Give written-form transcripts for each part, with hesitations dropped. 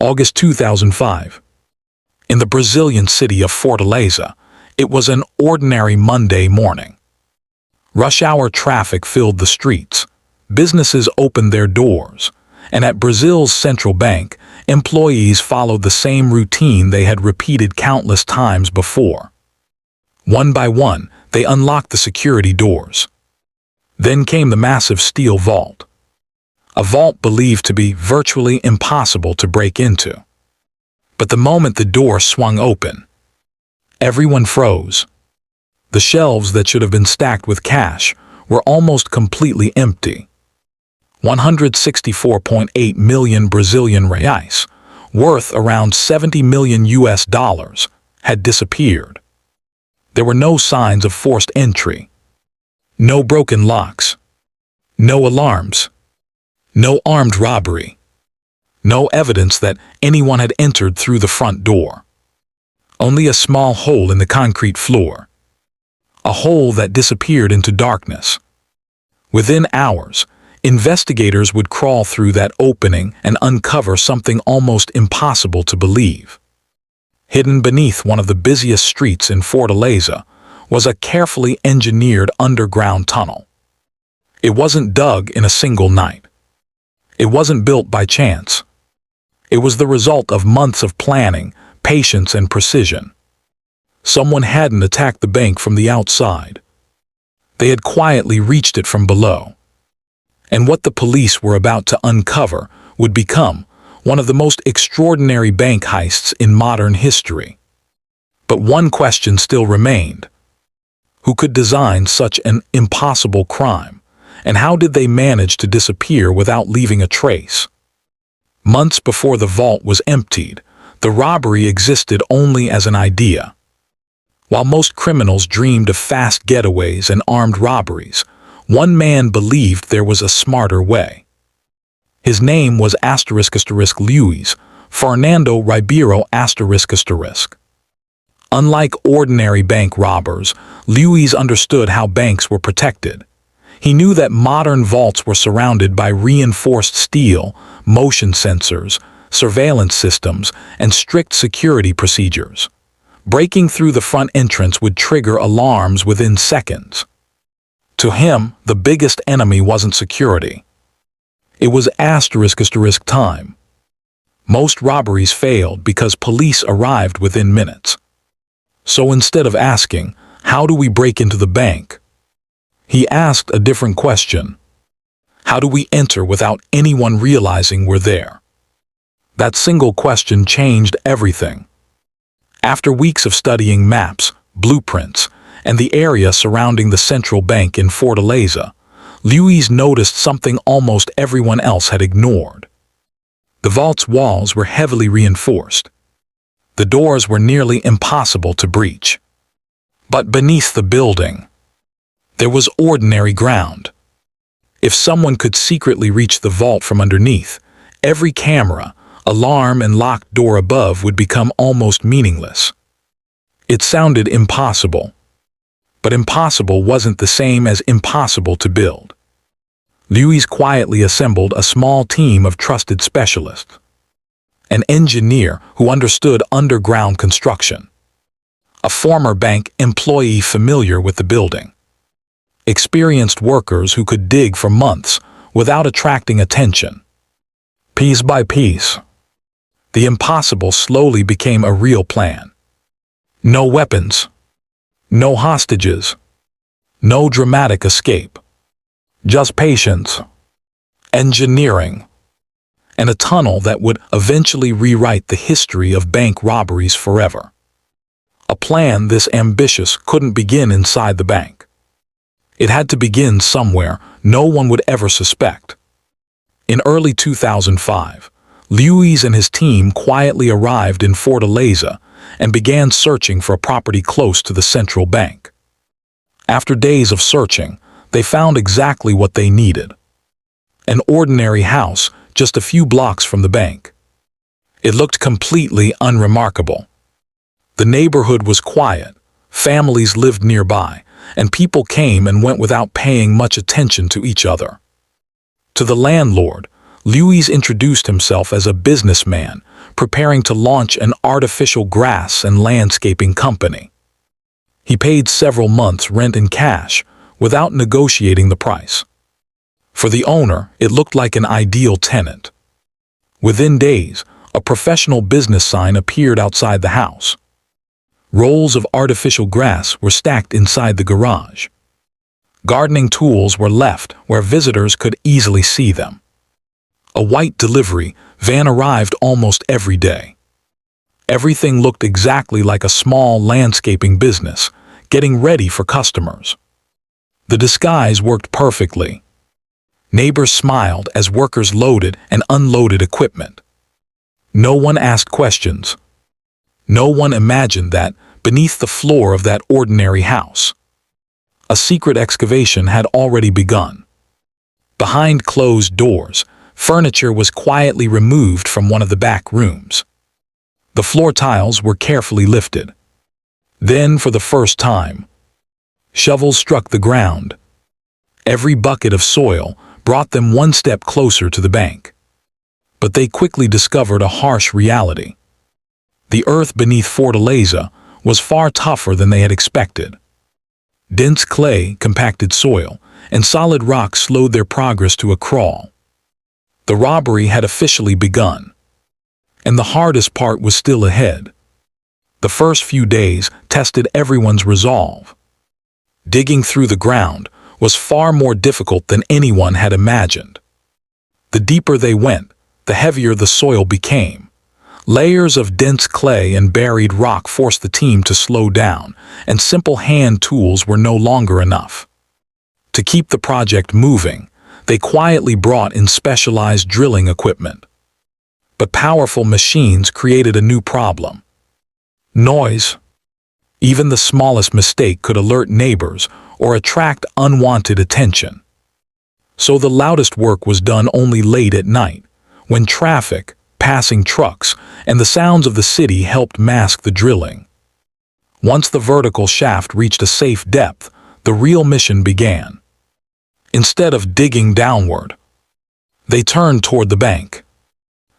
August 2005. In the Brazilian city of Fortaleza, it was an ordinary Monday morning. Rush hour traffic filled the streets, businesses opened their doors, and at Brazil's central bank, employees followed the same routine they had repeated countless times before. One by one, they unlocked the security doors. Then came the massive steel vault. A vault believed to be virtually impossible to break into. But the moment the door swung open, everyone froze. The shelves that should have been stacked with cash were almost completely empty. 164.8 million Brazilian reais, worth around 70 million US dollars, had disappeared. There were no signs of forced entry. No broken locks. No alarms. No armed robbery. No evidence that anyone had entered through the front door. Only a small hole in the concrete floor. A hole that disappeared into darkness. Within hours, investigators would crawl through that opening and uncover something almost impossible to believe. Hidden beneath one of the busiest streets in Fortaleza was a carefully engineered underground tunnel. It wasn't dug in a single night. It wasn't built by chance. It was the result of months of planning, patience, and precision. Someone hadn't attacked the bank from the outside. They had quietly reached it from below. And what the police were about to uncover would become one of the most extraordinary bank heists in modern history. But one question still remained. Who could design such an impossible crime? And how did they manage to disappear without leaving a trace? Months before the vault was emptied, the robbery existed only as an idea. While most criminals dreamed of fast getaways and armed robberies, one man believed there was a smarter way. His name was Luis Fernando Ribeiro ***. Unlike ordinary bank robbers, Luis understood how banks were protected. He knew that modern vaults were surrounded by reinforced steel, motion sensors, surveillance systems, and strict security procedures. Breaking through the front entrance would trigger alarms within seconds. To him, the biggest enemy wasn't security. It was *** time. Most robberies failed because police arrived within minutes. So instead of asking, "How do we break into the bank?" he asked a different question. How do we enter without anyone realizing we're there? That single question changed everything. After weeks of studying maps, blueprints, and the area surrounding the central bank in Fortaleza, Luis noticed something almost everyone else had ignored. The vault's walls were heavily reinforced. The doors were nearly impossible to breach. But beneath the building, there was ordinary ground. If someone could secretly reach the vault from underneath, every camera, alarm, and locked door above would become almost meaningless. It sounded impossible. But impossible wasn't the same as impossible to build. Luis quietly assembled a small team of trusted specialists. An engineer who understood underground construction. A former bank employee familiar with the building. Experienced workers who could dig for months without attracting attention. Piece by piece, the impossible slowly became a real plan. No weapons. No hostages. No dramatic escape. Just patience, engineering, and a tunnel that would eventually rewrite the history of bank robberies forever. A plan this ambitious couldn't begin inside the bank. It had to begin somewhere no one would ever suspect. In early 2005, Luis and his team quietly arrived in Fortaleza and began searching for a property close to the central bank. After days of searching, they found exactly what they needed. An ordinary house just a few blocks from the bank. It looked completely unremarkable. The neighborhood was quiet, families lived nearby, and people came and went without paying much attention to each other. To the landlord, Luis introduced himself as a businessman, preparing to launch an artificial grass and landscaping company. He paid several months' rent in cash without negotiating the price. For the owner, it looked like an ideal tenant. Within days, a professional business sign appeared outside the house. Rolls of artificial grass were stacked inside the garage. Gardening tools were left where visitors could easily see them. A white delivery van arrived almost every day. Everything looked exactly like a small landscaping business, getting ready for customers. The disguise worked perfectly. Neighbors smiled as workers loaded and unloaded equipment. No one asked questions. No one imagined that, beneath the floor of that ordinary house, a secret excavation had already begun. Behind closed doors, furniture was quietly removed from one of the back rooms. The floor tiles were carefully lifted. Then, for the first time, shovels struck the ground. Every bucket of soil brought them one step closer to the bank. But they quickly discovered a harsh reality. The earth beneath Fortaleza was far tougher than they had expected. Dense clay, compacted soil, and solid rock slowed their progress to a crawl. The robbery had officially begun. And the hardest part was still ahead. The first few days tested everyone's resolve. Digging through the ground was far more difficult than anyone had imagined. The deeper they went, the heavier the soil became. Layers of dense clay and buried rock forced the team to slow down, and simple hand tools were no longer enough. To keep the project moving, they quietly brought in specialized drilling equipment. But powerful machines created a new problem. Noise. Even the smallest mistake could alert neighbors or attract unwanted attention. So the loudest work was done only late at night, when traffic, passing trucks, and the sounds of the city helped mask the drilling. Once the vertical shaft reached a safe depth, the real mission began. Instead of digging downward, they turned toward the bank.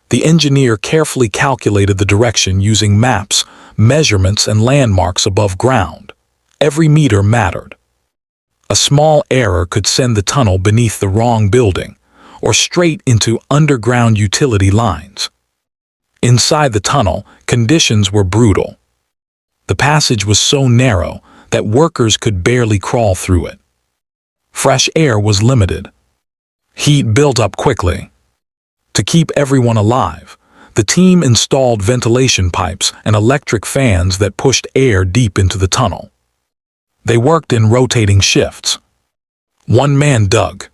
The engineer carefully calculated the direction using maps, measurements, and landmarks above ground. Every meter mattered. A small error could send the tunnel beneath the wrong building, or straight into underground utility lines. Inside the tunnel, conditions were brutal. The passage was so narrow that workers could barely crawl through it. Fresh air was limited. Heat built up quickly. To keep everyone alive, the team installed ventilation pipes and electric fans that pushed air deep into the tunnel. They worked in rotating shifts. One man dug.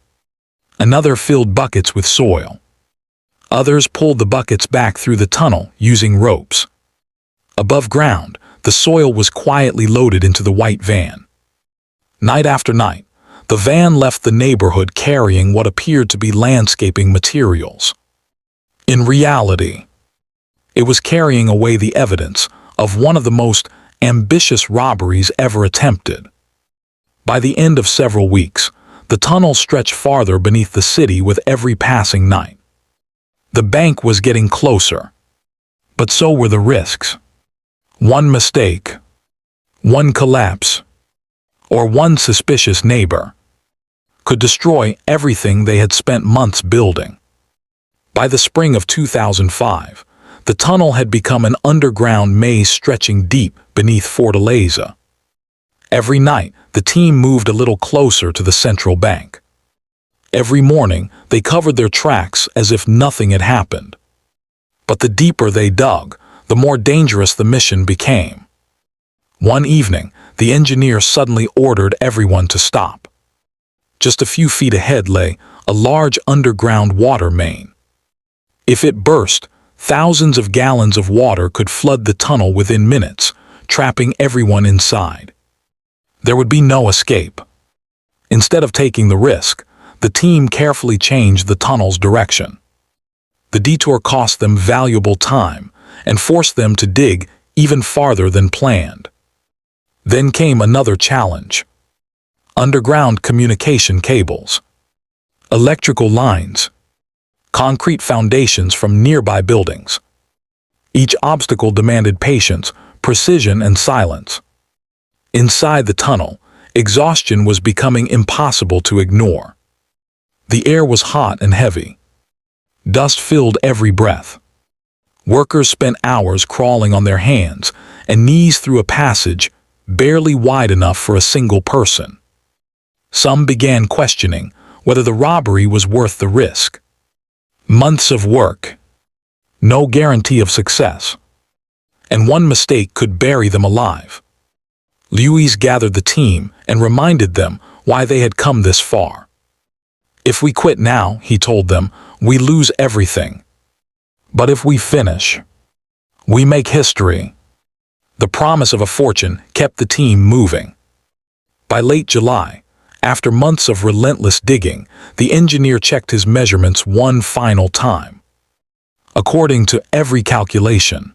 Another filled buckets with soil. Others pulled the buckets back through the tunnel using ropes. Above ground, the soil was quietly loaded into the white van. Night after night, the van left the neighborhood carrying what appeared to be landscaping materials. In reality, it was carrying away the evidence of one of the most ambitious robberies ever attempted. By the end of several weeks, the tunnel stretched farther beneath the city with every passing night. The bank was getting closer, but so were the risks. One mistake, one collapse, or one suspicious neighbor could destroy everything they had spent months building. By the spring of 2005, the tunnel had become an underground maze stretching deep beneath Fortaleza. Every night, the team moved a little closer to the central bank. Every morning, they covered their tracks as if nothing had happened. But the deeper they dug, the more dangerous the mission became. One evening, the engineer suddenly ordered everyone to stop. Just a few feet ahead lay a large underground water main. If it burst, thousands of gallons of water could flood the tunnel within minutes, trapping everyone inside. There would be no escape. Instead of taking the risk, the team carefully changed the tunnel's direction. The detour cost them valuable time and forced them to dig even farther than planned. Then came another challenge. Underground communication cables, electrical lines, concrete foundations from nearby buildings. Each obstacle demanded patience, precision, and silence. Inside the tunnel, exhaustion was becoming impossible to ignore. The air was hot and heavy. Dust filled every breath. Workers spent hours crawling on their hands and knees through a passage barely wide enough for a single person. Some began questioning whether the robbery was worth the risk. Months of work, no guarantee of success, and one mistake could bury them alive. Lewis gathered the team and reminded them why they had come this far. "If we quit now," he told them, "we lose everything. But if we finish, we make history." The promise of a fortune kept the team moving. By late July, after months of relentless digging, the engineer checked his measurements one final time. According to every calculation,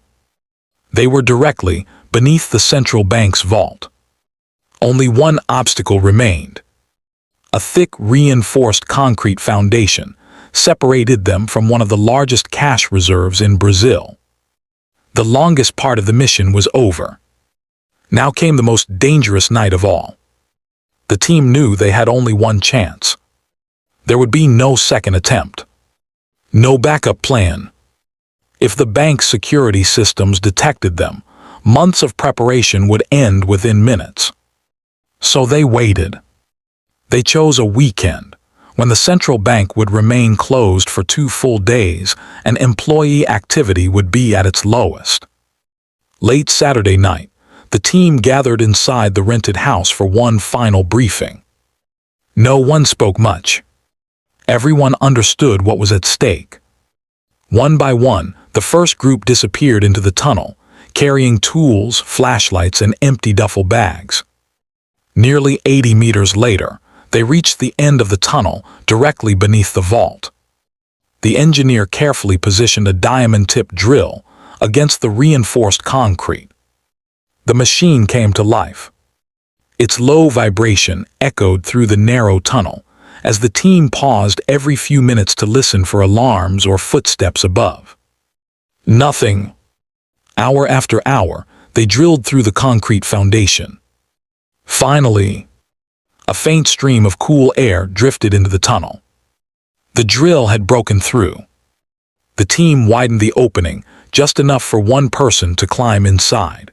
they were directly beneath the central bank's vault. Only one obstacle remained. A thick, reinforced concrete foundation separated them from one of the largest cash reserves in Brazil. The longest part of the mission was over. Now came the most dangerous night of all. The team knew they had only one chance. There would be no second attempt. No backup plan. If the bank's security systems detected them, months of preparation would end within minutes. So they waited. They chose a weekend, when the central bank would remain closed for 2 full days and employee activity would be at its lowest. Late Saturday night, the team gathered inside the rented house for one final briefing. No one spoke much. Everyone understood what was at stake. One by one, the first group disappeared into the tunnel, carrying tools, flashlights, and empty duffel bags. Nearly 80 meters later, they reached the end of the tunnel, directly beneath the vault. The engineer carefully positioned a diamond-tipped drill against the reinforced concrete. The machine came to life. Its low vibration echoed through the narrow tunnel as the team paused every few minutes to listen for alarms or footsteps above. Nothing. Hour after hour, they drilled through the concrete foundation. Finally, a faint stream of cool air drifted into the tunnel. The drill had broken through. The team widened the opening just enough for one person to climb inside.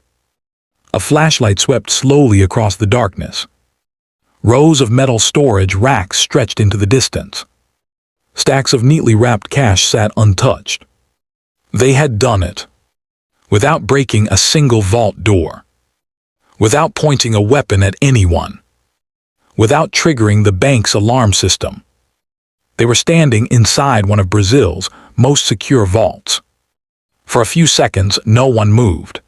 A flashlight swept slowly across the darkness. Rows of metal storage racks stretched into the distance. Stacks of neatly wrapped cash sat untouched. They had done it, without breaking a single vault door, without pointing a weapon at anyone, without triggering the bank's alarm system. They were standing inside one of Brazil's most secure vaults. For a few seconds, no one moved.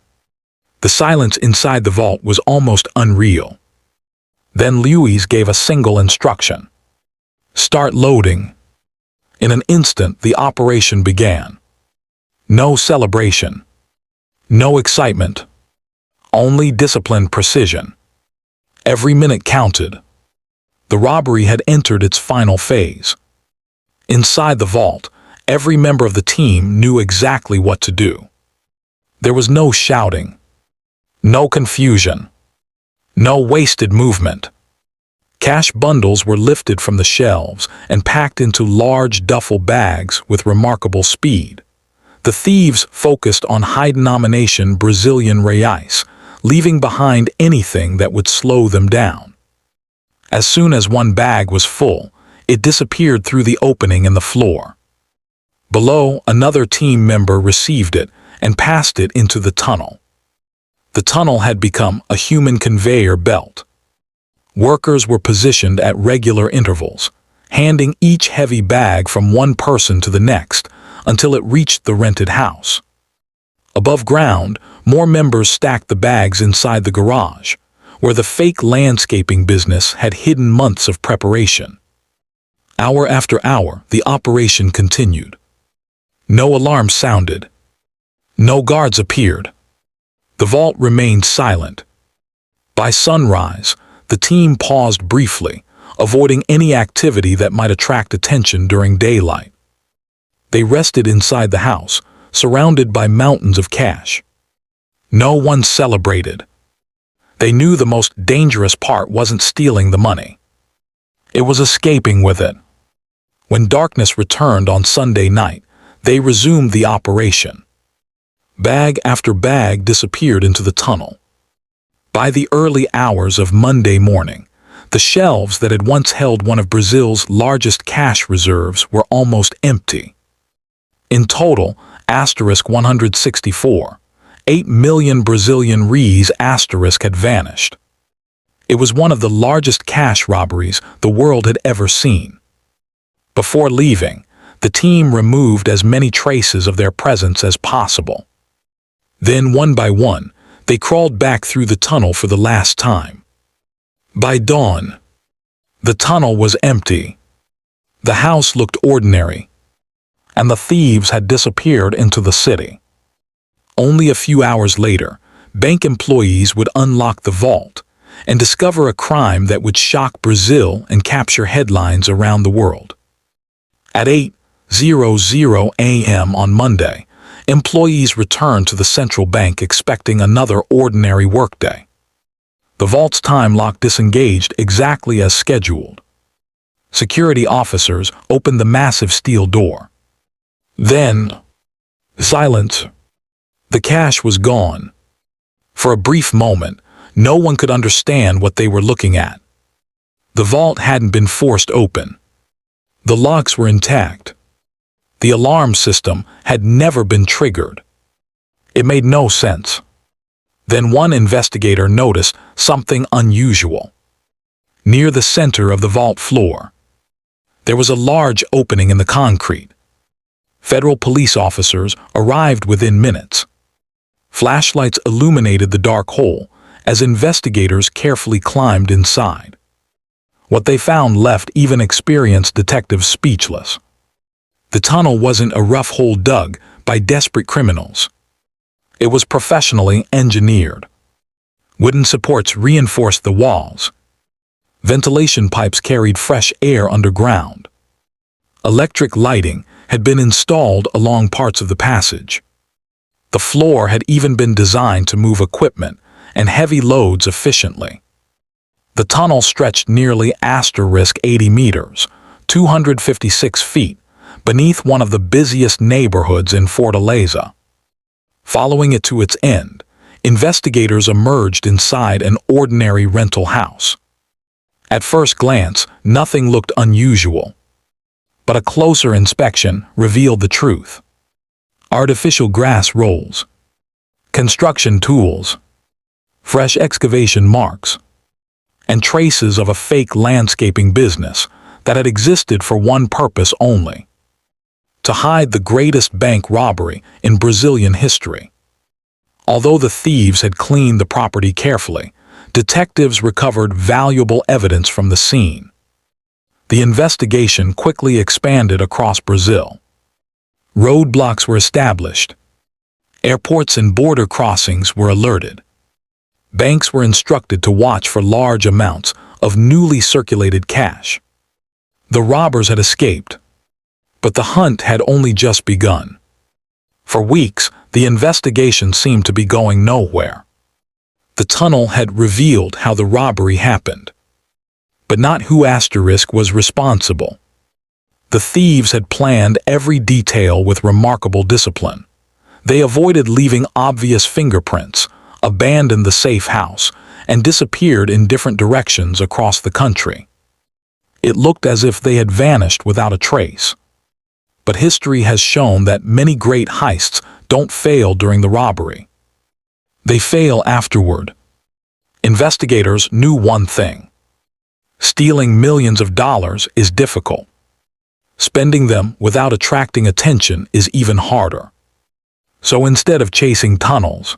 The silence inside the vault was almost unreal. Then Lewis gave a single instruction. "Start loading." In an instant, the operation began. No celebration. No excitement. Only disciplined precision. Every minute counted. The robbery had entered its final phase. Inside the vault, every member of the team knew exactly what to do. There was no shouting. No confusion. No wasted movement. Cash bundles were lifted from the shelves and packed into large duffel bags with remarkable speed. The thieves focused on high-denomination Brazilian reais, leaving behind anything that would slow them down. As soon as one bag was full, it disappeared through the opening in the floor. Below, another team member received it and passed it into the tunnel. The tunnel had become a human conveyor belt. Workers were positioned at regular intervals, handing each heavy bag from one person to the next until it reached the rented house. Above ground, more members stacked the bags inside the garage, where the fake landscaping business had hidden months of preparation. Hour after hour, the operation continued. No alarm sounded. No guards appeared. The vault remained silent. By sunrise, the team paused briefly, avoiding any activity that might attract attention during daylight. They rested inside the house, surrounded by mountains of cash. No one celebrated. They knew the most dangerous part wasn't stealing the money. It was escaping with it. When darkness returned on Sunday night, they resumed the operation. Bag after bag disappeared into the tunnel. By the early hours of Monday morning, the shelves that had once held one of Brazil's largest cash reserves were almost empty. In total, 164, 8 million Brazilian reais had vanished. It was one of the largest cash robberies the world had ever seen. Before leaving, the team removed as many traces of their presence as possible. Then, one by one, they crawled back through the tunnel for the last time. By dawn, the tunnel was empty. The house looked ordinary, and the thieves had disappeared into the city. Only a few hours later, bank employees would unlock the vault and discover a crime that would shock Brazil and capture headlines around the world. At 8:00 a.m. on Monday, employees returned to the central bank expecting another ordinary workday. The vault's time lock disengaged exactly as scheduled. Security officers opened the massive steel door. Then, silence. The cash was gone. For a brief moment, no one could understand what they were looking at. The vault hadn't been forced open. The locks were intact. The alarm system had never been triggered. It made no sense. Then one investigator noticed something unusual. Near the center of the vault floor, there was a large opening in the concrete. Federal police officers arrived within minutes. Flashlights illuminated the dark hole as investigators carefully climbed inside. What they found left even experienced detectives speechless. The tunnel wasn't a rough hole dug by desperate criminals. It was professionally engineered. Wooden supports reinforced the walls. Ventilation pipes carried fresh air underground. Electric lighting had been installed along parts of the passage. The floor had even been designed to move equipment and heavy loads efficiently. The tunnel stretched nearly 80 meters, 256 feet, beneath one of the busiest neighborhoods in Fortaleza. Following it to its end, investigators emerged inside an ordinary rental house. At first glance, nothing looked unusual. But a closer inspection revealed the truth. Artificial grass rolls, construction tools, fresh excavation marks, and traces of a fake landscaping business that had existed for one purpose only: to hide the greatest bank robbery in Brazilian history. Although the thieves had cleaned the property carefully, detectives recovered valuable evidence from the scene. The investigation quickly expanded across Brazil. Roadblocks were established. Airports and border crossings were alerted. Banks were instructed to watch for large amounts of newly circulated cash. The robbers had escaped, but the hunt had only just begun. For weeks, the investigation seemed to be going nowhere. The tunnel had revealed how the robbery happened, but not who was responsible. The thieves had planned every detail with remarkable discipline. They avoided leaving obvious fingerprints, abandoned the safe house, and disappeared in different directions across the country. It looked as if they had vanished without a trace. But history has shown that many great heists don't fail during the robbery. They fail afterward. Investigators knew one thing: stealing millions of dollars is difficult. Spending them without attracting attention is even harder. So instead of chasing tunnels,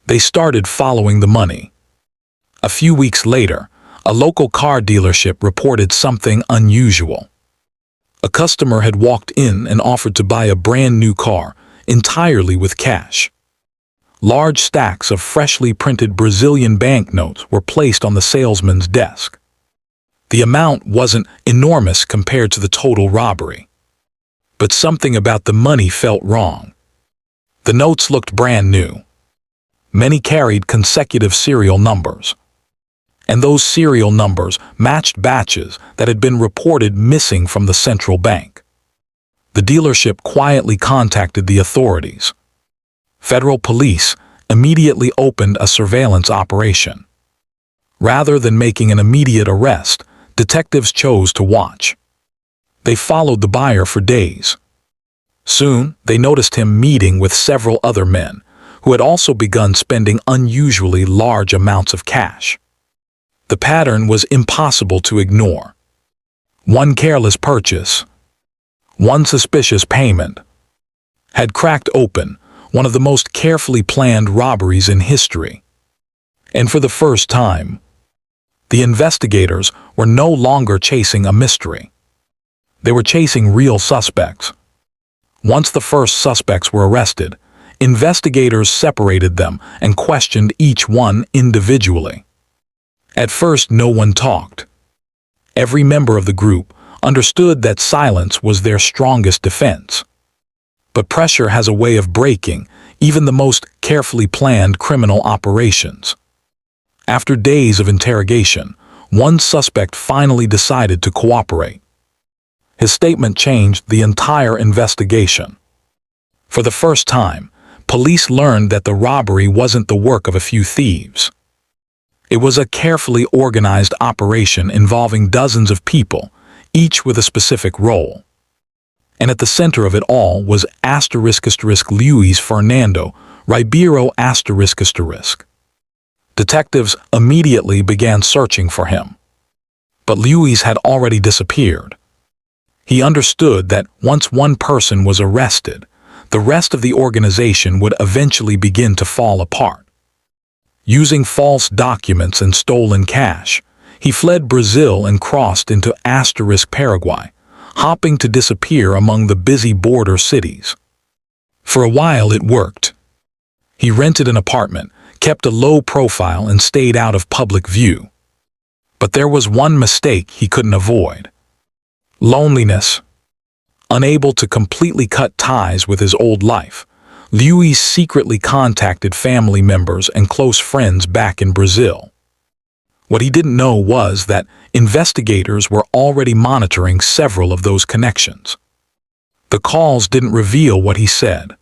they started following the money. A few weeks later, a local car dealership reported something unusual. A customer had walked in and offered to buy a brand new car entirely with cash. Large stacks of freshly printed Brazilian banknotes were placed on the salesman's desk. The amount wasn't enormous compared to the total robbery, but something about the money felt wrong. The notes looked brand new. Many carried consecutive serial numbers, and those serial numbers matched batches that had been reported missing from the central bank. The dealership quietly contacted the authorities. Federal police immediately opened a surveillance operation. Rather than making an immediate arrest, detectives chose to watch. They followed the buyer for days. Soon, they noticed him meeting with several other men who had also begun spending unusually large amounts of cash. The pattern was impossible to ignore. One careless purchase, one suspicious payment, had cracked open one of the most carefully planned robberies in history. And for the first time, the investigators were no longer chasing a mystery. They were chasing real suspects. Once the first suspects were arrested, investigators separated them and questioned each one individually. At first, no one talked. Every member of the group understood that silence was their strongest defense. But pressure has a way of breaking even the most carefully planned criminal operations. After days of interrogation, one suspect finally decided to cooperate. His statement changed the entire investigation. For the first time, police learned that the robbery wasn't the work of a few thieves. It was a carefully organized operation involving dozens of people, each with a specific role. And at the center of it all was Luis Fernando Ribeiro ***. Detectives immediately began searching for him. But Luis had already disappeared. He understood that once one person was arrested, the rest of the organization would eventually begin to fall apart. Using false documents and stolen cash, he fled Brazil and crossed into Paraguay, hoping to disappear among the busy border cities. For a while it worked. He rented an apartment, kept a low profile, and stayed out of public view. But there was one mistake he couldn't avoid: loneliness. Unable to completely cut ties with his old life, Luis secretly contacted family members and close friends back in Brazil. What he didn't know was that investigators were already monitoring several of those connections. The calls didn't reveal what he said.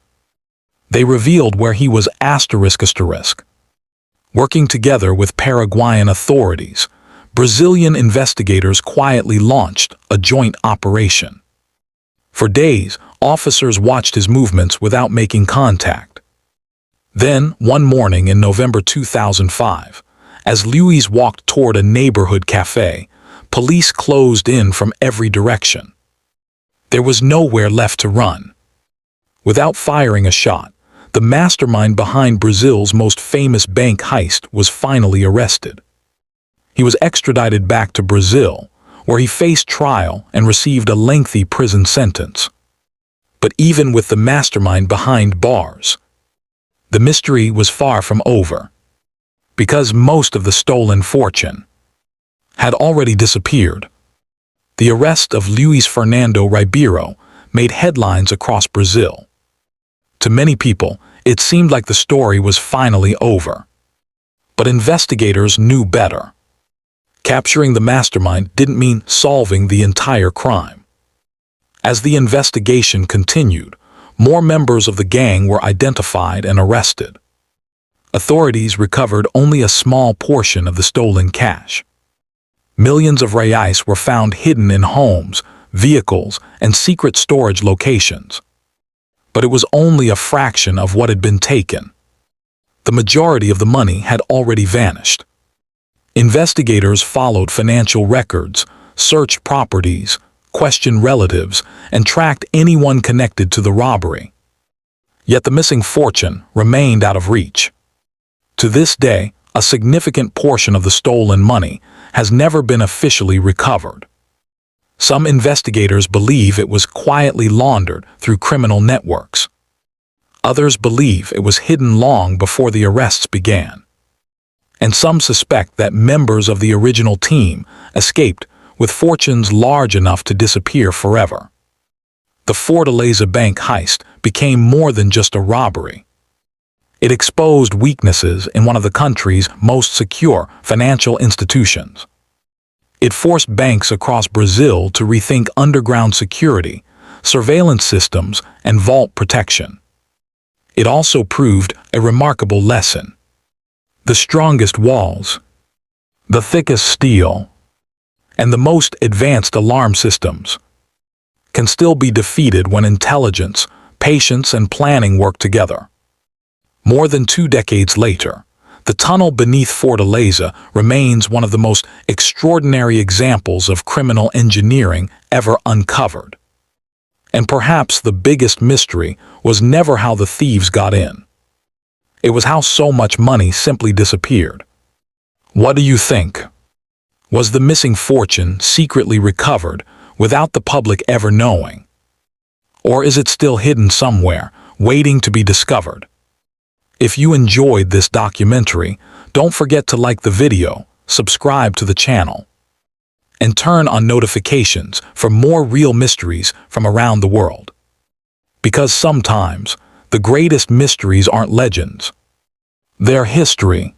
They revealed where he was ***. Working together with Paraguayan authorities, Brazilian investigators quietly launched a joint operation. For days, officers watched his movements without making contact. Then, one morning in November 2005, as Luis walked toward a neighborhood cafe, police closed in from every direction. There was nowhere left to run. Without firing a shot, the mastermind behind Brazil's most famous bank heist was finally arrested. He was extradited back to Brazil, where he faced trial and received a lengthy prison sentence. But even with the mastermind behind bars, the mystery was far from over. Because most of the stolen fortune had already disappeared. The arrest of Luis Fernando Ribeiro made headlines across Brazil. To many people, it seemed like the story was finally over. But investigators knew better. Capturing the mastermind didn't mean solving the entire crime. As the investigation continued, more members of the gang were identified and arrested. Authorities recovered only a small portion of the stolen cash. Millions of reais were found hidden in homes, vehicles, and secret storage locations. But it was only a fraction of what had been taken. The majority of the money had already vanished. Investigators followed financial records, searched properties, questioned relatives, and tracked anyone connected to the robbery. Yet the missing fortune remained out of reach. To this day, a significant portion of the stolen money has never been officially recovered. Some investigators believe it was quietly laundered through criminal networks. Others believe it was hidden long before the arrests began. And some suspect that members of the original team escaped with fortunes large enough to disappear forever. The Fortaleza bank heist became more than just a robbery. It exposed weaknesses in one of the country's most secure financial institutions. It forced banks across Brazil to rethink underground security, surveillance systems, and vault protection. It also proved a remarkable lesson. The strongest walls, the thickest steel, and the most advanced alarm systems can still be defeated when intelligence, patience, and planning work together. More than 2 decades later, the tunnel beneath Fortaleza remains one of the most extraordinary examples of criminal engineering ever uncovered. And perhaps the biggest mystery was never how the thieves got in. It was how so much money simply disappeared. What do you think? Was the missing fortune secretly recovered without the public ever knowing? Or is it still hidden somewhere, waiting to be discovered? If you enjoyed this documentary, don't forget to like the video, subscribe to the channel, and turn on notifications for more real mysteries from around the world. Because sometimes, the greatest mysteries aren't legends. They're history.